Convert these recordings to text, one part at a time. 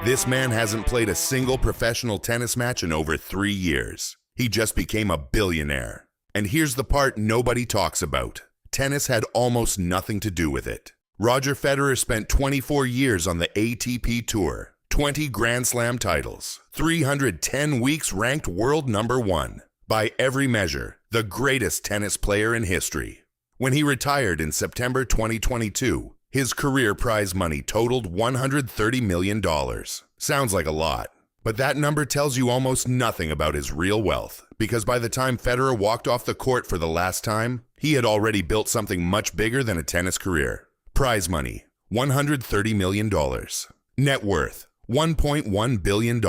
This man hasn't played a single professional tennis match in over 3 years. He just became a billionaire. And here's the part nobody talks about. Tennis had almost nothing to do with it. Roger Federer spent 24 years on the ATP Tour, 20 Grand Slam titles, 310 weeks ranked world number 1. By every measure, the greatest tennis player in history. When he retired in September 2022, his career prize money totaled $130 million. Sounds like a lot, but that number tells you almost nothing about his real wealth, because by the time Federer walked off the court for the last time, he had already built something much bigger than a tennis career. Prize money, $130 million. Net worth, $1.1 billion.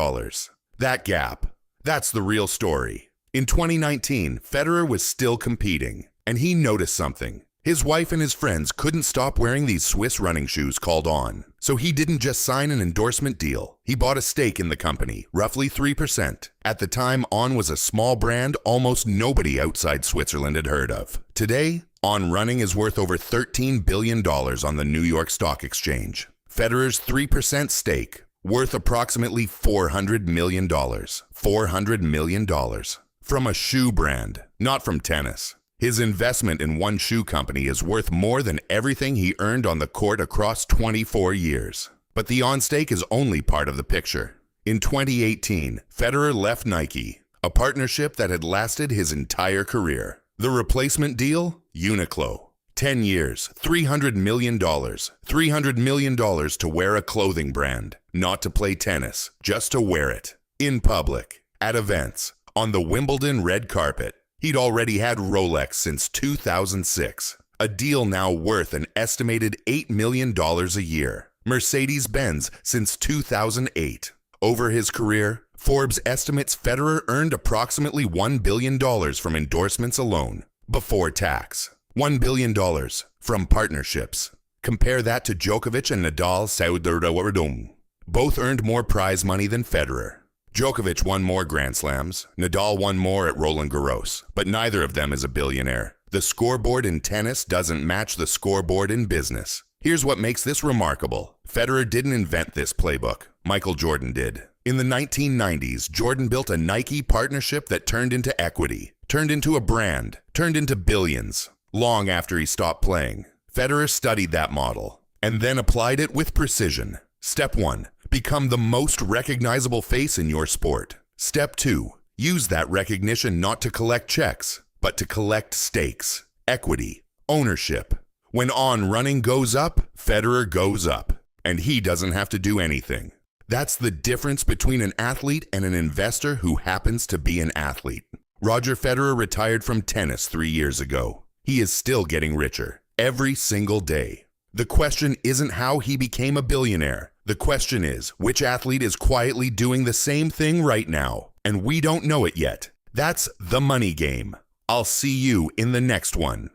That gap, that's the real story. In 2019, Federer was still competing, and he noticed something. His wife and his friends couldn't stop wearing these Swiss running shoes called On. So he didn't just sign an endorsement deal. He bought a stake in the company, roughly 3%. At the time, On was a small brand almost nobody outside Switzerland had heard of. Today, On Running is worth over $13 billion on the New York Stock Exchange. Federer's 3% stake, worth approximately $400 million. $400 million. From a shoe brand, not from tennis. His investment in one shoe company is worth more than everything he earned on the court across 24 years. But the On stake is only part of the picture. In 2018, Federer left Nike, a partnership that had lasted his entire career. The replacement deal? Uniqlo. 10 years, $300 million. $300 million to wear a clothing brand, not to play tennis, just to wear it. In public, at events, on the Wimbledon red carpet. He'd already had Rolex since 2006, a deal now worth an estimated $8 million a year. Mercedes-Benz since 2008. Over his career, Forbes estimates Federer earned approximately $1 billion from endorsements alone, before tax. $1 billion from partnerships. Compare that to Djokovic and Nadal. Both earned more prize money than Federer. Djokovic won more Grand Slams, Nadal won more at Roland Garros, but neither of them is a billionaire. The scoreboard in tennis doesn't match the scoreboard in business. Here's what makes this remarkable. Federer didn't invent this playbook. Michael Jordan did. In the 1990s, Jordan built a Nike partnership that turned into equity, turned into a brand, turned into billions. Long after he stopped playing, Federer studied that model and then applied it with precision. Step 1. Become the most recognizable face in your sport. Step 2. Use that recognition not to collect checks, but to collect stakes, equity, ownership. When On Running goes up, Federer goes up, and he doesn't have to do anything. That's the difference between an athlete and an investor who happens to be an athlete. Roger Federer retired from tennis 3 years ago. He is still getting richer, every single day. The question isn't how he became a billionaire. The question is, which athlete is quietly doing the same thing right now? And we don't know it yet. That's the money game. I'll see you in the next one.